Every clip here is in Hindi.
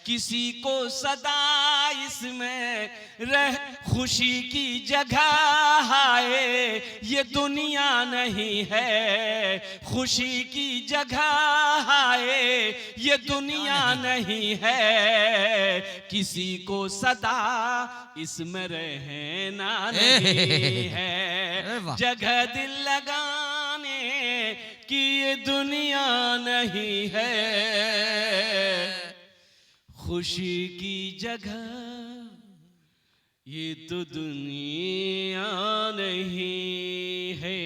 किसी को सदा इसमें रह खुशी की जगह है, ये दुनिया नहीं है खुशी की जगह है, ये दुनिया नहीं है। किसी को सदा इसमें रहना नहीं है, जगह दिल लगाने की ये दुनिया नहीं है, खुशी की जगह ये तो दुनिया नहीं है।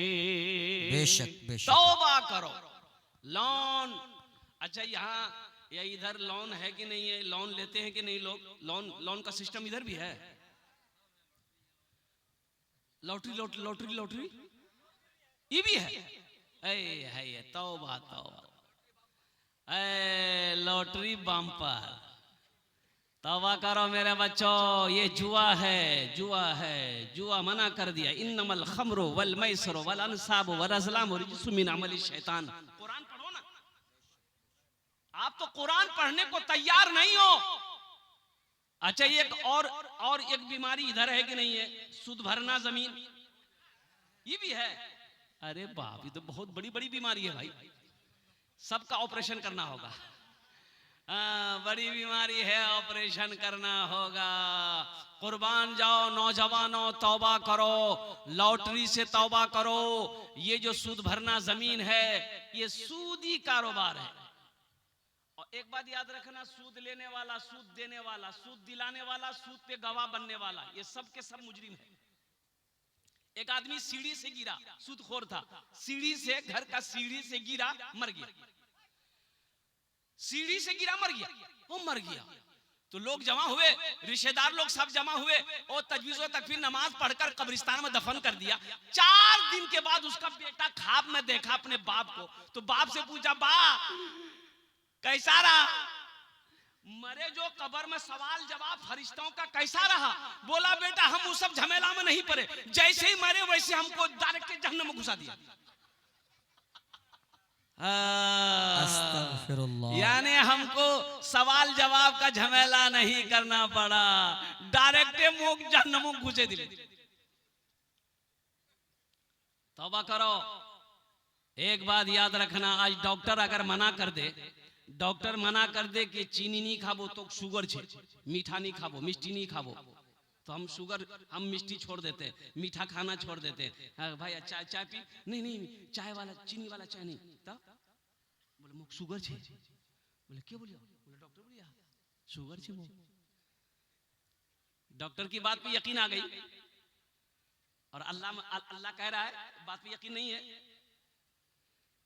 बेशक बेशक। तौबा करो। लोन, अच्छा यहाँ या इधर लोन है कि नहीं है? लोन लेते हैं कि नहीं लोग? लोन का सिस्टम इधर भी है। लॉटरी लॉटरी लॉटरी लॉटरी ये भी है। तौबा तौबा। लॉटरी बम्पर, तौबा करो मेरे बच्चों, ये जुआ है, जुआ है, जुआ मना कर दिया। इन्नमल खमरु वल मैसरु वल अंसाबु वल अज़लामु रिज्सुम मिन अमलि शैतान। कुरान पढ़ो ना। आप तो कुरान पढ़ने को तैयार नहीं हो। अच्छा ये और एक बीमारी इधर है कि नहीं है? सूद भरना जमीन, ये भी है। अरे बाप, ये तो बहुत बड़ी बड़ी बीमारी है भाई, सबका ऑपरेशन करना होगा। बड़ी बीमारी है, ऑपरेशन करना होगा। कुर्बान जाओ नौजवानों, तौबा करो, लॉटरी से तौबा करो। ये जो सूद भरना जमीन है, ये सूदी कारोबार है। और एक बात याद रखना, सूद लेने वाला, सूद देने वाला, सूद दिलाने वाला, सूद पे गवाह बनने वाला, ये सब के सब मुजरिम है। एक आदमी सीढ़ी से गिरा, सूदखोर था, सीढ़ी से, घर का सीढ़ी से गिरा, मर गया। सीढ़ी से गिरा मर गया, वो मर गया। तो लोग जमा हुए, रिश्तेदार लोग सब जमा हुए, और तजवीज़ों तक फिर नमाज पढ़कर कब्रिस्तान में दफन कर दिया। 4 दिन के बाद उसका बेटा ख्वाब में देखा अपने बाप को, तो बाप से पूछा, बाप कैसा रहा? मरे जो कब्र में सवाल जवाब फरिश्तों का कैसा रहा? बोला, बेटा हम उस सब झमेला में नहीं पड़े, जैसे ही मरे वैसे हमको डायरेक्ट जहन्नम में घुसा दिया। यानी हमको सवाल जवाब का झमेला नहीं करना पड़ा, डायरेक्ट मुख जहन्नम में घुसे दिले। तौबा करो। एक बात याद रखना, आज डॉक्टर अगर मना कर दे, डॉक्टर मना कर दे कि चीनी नहीं खाबो तो शुगर छे, मीठा नहीं खाबो, मिष्टी नहीं खाबो, तो हम शुगर, हम मिष्टी छोड़ देते, मीठा खाना छोड़ देते। भाई चाय चाय पी, नहीं चाय वाला, चीनी वाला चाय नहीं। तब बोले मुख शुगर छे। बोले क्यों? बोलिए, बोले डॉक्टर बोलिए शुगर छे। वो डॉक्टर की बात पे यकीन आ गई, और अल्लाह कह रहा है बात पे यकीन नहीं है।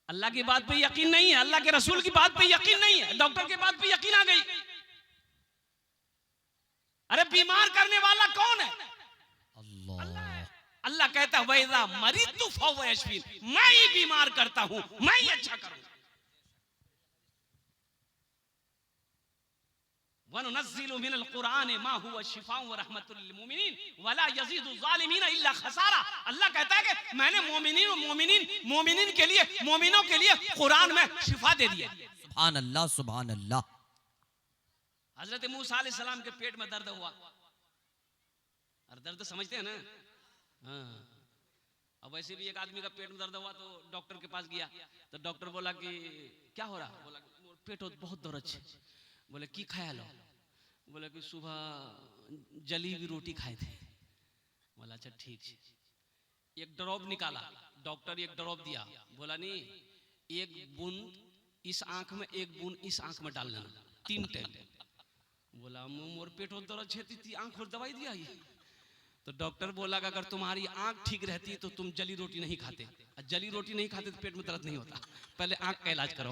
अल्लाह की बात पे यकीन नहीं है, अल्लाह के रसूल की बात पे यकीन नहीं है, डॉक्टर की बात पे यकीन आ गई। अरे बीमार करने वाला कौन है? अल्लाह। अल्लाह कहता है, वैदा मरीदतु फहुव यशफीन, मैं ही बीमार करता हूं, मैं ही अच्छा करूं। वनुनज़्ज़िलु मिनल कुरान मा हुवा शिफाउ व रहमतुल लिल मुमिनीन वला यज़ीदु ज़ालिमीन इल्ला खसारा। अल्लाह कहता है कि मैंने मोमिनीन के लिए, मोमिनों के लिए कुरान में शिफा दे दिया। सुभान अल्लाह, सुभान अल्लाह। हजरत मूसा अलैहि सलाम के पेट में दर्द हुआ, और दर्द समझते हैं ना? हाँ। अब वैसे भी एक आदमी का पेट में दर्द हुआ तो डॉक्टर के पास गया, तो डॉक्टर बोला कि क्या हो रहा? बोला पेट बहुत दर्द है। बोले की खाया लो? बोले कि सुबह जली हुई रोटी खाए थे। बोला अच्छा ठीक है। एक ड्रॉप निकाला, डॉक्टर एक ड्रॉप दिया, बोला नहीं, एक बूंद इस आंख में, एक बूंद इस आंख में डाल लेना, 3 टाइम। बोला मोर पेट और दर्द छेती थी, आंख और दवाई दिया ये। तो डॉक्टर बोला कि अगर तुम्हारी आंख ठीक रहती तो तुम जली रोटी नहीं खाते, और जली रोटी नहीं खाते तो पेट में दर्द नहीं होता। पहले आंख का इलाज करो।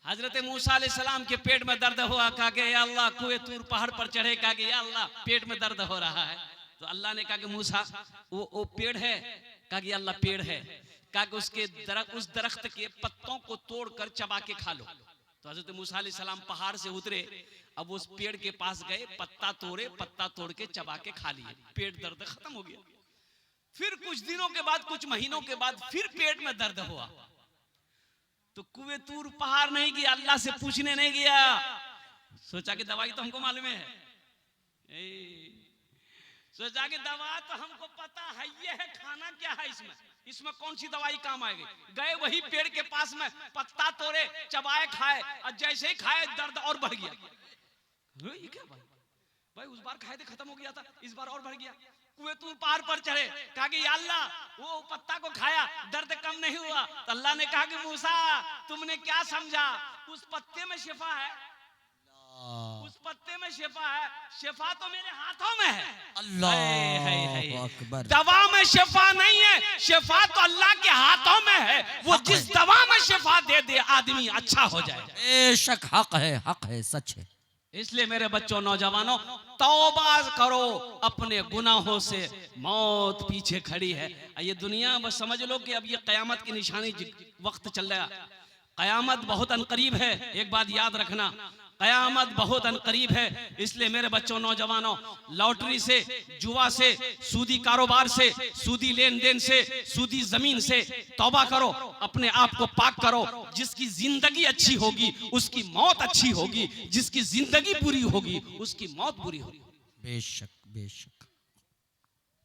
हजरत मूसा अलैहिस्सलाम के पेट में दर्द हुआ, कहा कि या अल्लाह, कुए तूर पहाड़ पर चढ़े, कहा कि या अल्लाह पेट में दर्द हो रहा है। तो अल्लाह ने कहा कि मूसा वो पेड़ है? कहा कि अल्लाह पेड़ है। कहा कि उस दरख्त के पत्तों को तोड़कर चबा के खा लो। तो हजरत मूसा अलैहिस्सलाम पहाड़ से उतरे, अब उस पेड़ के पास गए, पत्ता तोड़े, पत्ता तोड़ के चबा के खा लिए, पेट दर्द खत्म हो गया। फिर कुछ दिनों के बाद, कुछ महीनों के बाद फिर पेट में दर्द हुआ, तो कुएं तूर पहाड़ नहीं गया, अल्लाह से पूछने नहीं गया, सोचा कि दवाई तो हमको मालूम है, सोचा कि दवा तो हमको पता है, ये है, खाना क्या है इसमें, इसमें कौन सी दवाई काम आएगी। गए वही पेड़ के पास में, पत्ता तोड़े, चबाए, खाए, और जैसे ही खाए दर्द और बढ़ गया। ये क्या भाई, भाई उस बार खाए थे खत्म हो गया था, इस बार और बढ़ गया। कुएं तूर पहाड़ पर चढ़े, कहा कि या अल्लाह वो पत्ता को खाया, दर्द कम नहीं हुआ। तो अल्लाह ने कहा कि मूसा तुमने क्या समझा, उस पत्ते में शिफा है, उस पत्ते में शिफा है, शिफा तो मेरे हाथों में है। अल्लाह अकबर। दवा में शिफा नहीं है, शिफा तो अल्लाह के हाथों में है। वो जिस दवा में शिफा दे दे आदमी अच्छा हो जाए। बेशक हक है, सच है। इसलिए मेरे बच्चों, नौजवानों, तौबा करो अपने गुनाहों से, मौत पीछे खड़ी है। ये दुनिया बस समझ लो कि अब ये कयामत की निशानी वक्त चल रहा, कयामत बहुत अनकरीब है। एक बात याद रखना, कयामत बहुत अनकरीब है। इसलिए मेरे बच्चों, नौजवानों, लॉटरी से, जुआ से, सूदी कारोबार से, सूदी लेन देन से, सूदी जमीन से तौबा करो, अपने आप को पाक करो। जिसकी जिंदगी अच्छी होगी उसकी मौत अच्छी होगी, जिसकी जिंदगी बुरी होगी उसकी मौत बुरी होगी। बेशक बेशक।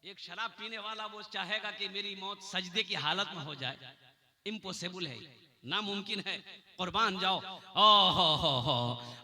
एक शराब पीने वाला वो चाहेगा कि मेरी मौत सजदे की हालत में हो जाए, इम्पॉसिबल है, नामुमकिन है। कुर्बान जाओ। ओहो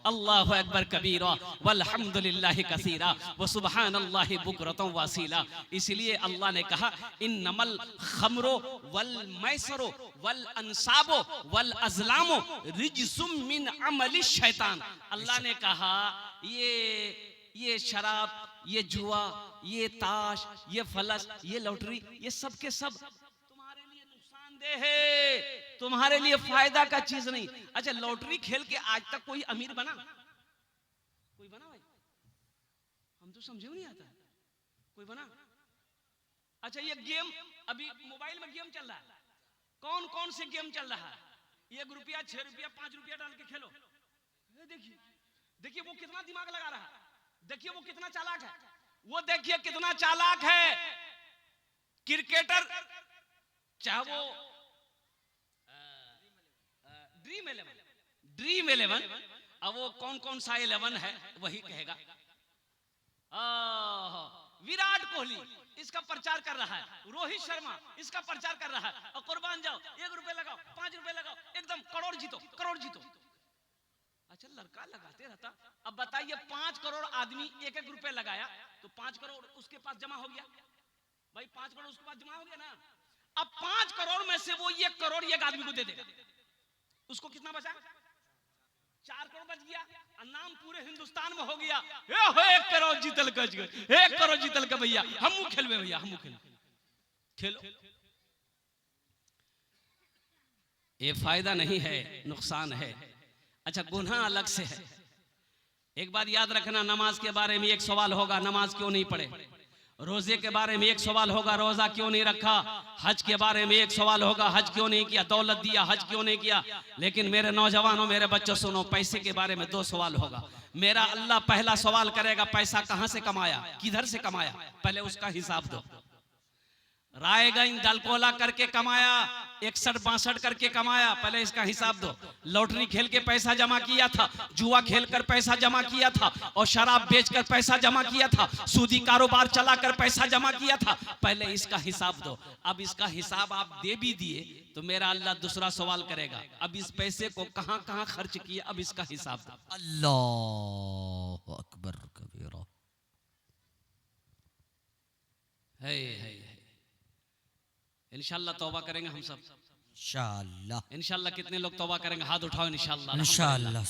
अल्लाहु अकबर कबीरा वल्हम्दुलिल्लाहि कसीरा व सुब्हानल्लाहि बुकरतन वसीला। इसलिए अल्लाह ने कहा इन्नमल खमरो वल मैसरो वल अंसाबो वल अज़लामो रिजसुम मिन अमलि शैतान। अल्लाह ने कहा ये शराब, ये जुआ, ये ताश, ये फलस, ये लॉटरी, ये सब के सब तुम्हारे लिए नुकसानदेह है, तुम्हारे लिए फायदा का चीज नहीं। अच्छा, लॉटरी खेल के आज तक कोई अमीर बना? कोई बना भाई? हम तो समझे नहीं आता, कोई बना? अच्छा, ये गेम अभी मोबाइल में गेम चल रहा है, कौन कौन से गेम चल रहा है? 1 रुपया, 6 रुपया, 5 रुपया डाल के खेलो। देखिए देखिए वो कितना दिमाग लगा रहा है, देखिए वो कितना चालाक है, वो देखिए कितना चालाक है। क्रिकेटर, चाहे वो ड्रीम 11, अब वो कौन कौन सा 11 है वही कहेगा। विराट कोहली इसका प्रचार कर रहा है, रोहित शर्मा इसका प्रचार कर रहा है, और कुर्बान जाओ, 1 रुपए लगाओ, 5 रुपए लगाओ, एकदम करोड़ जीतो, करोड़ जीतो। अच्छा, लड़का लगाते रहता। अब बताइए 5 करोड़ आदमी 1-1 रुपए लगाया तो 5 करोड़ उसके पास जमा हो गया। भाई 5 करोड़ उसके पास जमा हो गया ना। अब 5 करोड़ में से वो 1 करोड़ एक आदमी को दे देगा, उसको कितना बचा? 4 करोड़ बच गया, और नाम पूरे हिंदुस्तान में हो गया। 1 करोड़ जीतल का, 1 करोड़ जीतल का भैया, हम खेलवे भैया, हम खेलो। ये फायदा नहीं है, नुकसान है। अच्छा, गुनाह अलग से है। एक बात याद रखना, नमाज के बारे में एक सवाल होगा, नमाज क्यों नहीं पढ़े? रोजे के बारे में एक सवाल होगा, रोजा क्यों नहीं रखा? हज के बारे में एक सवाल होगा, हज क्यों नहीं किया? दौलत दिया, हज क्यों नहीं किया? लेकिन मेरे नौजवानों, मेरे बच्चों, सुनो, पैसे के बारे में 2 सवाल होगा। मेरा अल्लाह पहला सवाल करेगा, पैसा कहां से कमाया, किधर से कमाया, पहले उसका हिसाब दो। रायगंज दलकोला करके कमाया, 61-62 करके कमाया, पहले इसका हिसाब दो। लॉटरी खेल के पैसा जमा किया था, जुआ खेल कर पैसा जमा किया था, और शराब बेचकर पैसा जमा किया था, सूदी कारोबार चलाकर पैसा जमा किया था, पहले इसका हिसाब दो। अब इसका हिसाब आप दे भी दिए तो मेरा अल्लाह दूसरा सवाल करेगा, अब इस पैसे को कहां कहां खर्च किया, अब इसका हिसाब दो। अल्लाह अकबर कबीरा। है इंशाअल्लाह तौबा करेंगे हम सब, इंशाअल्लाह। इंशाअल्लाह। कितने लोग तौबा करेंगे? हाथ उठाओ। इंशाअल्लाह, इंशाअल्लाह।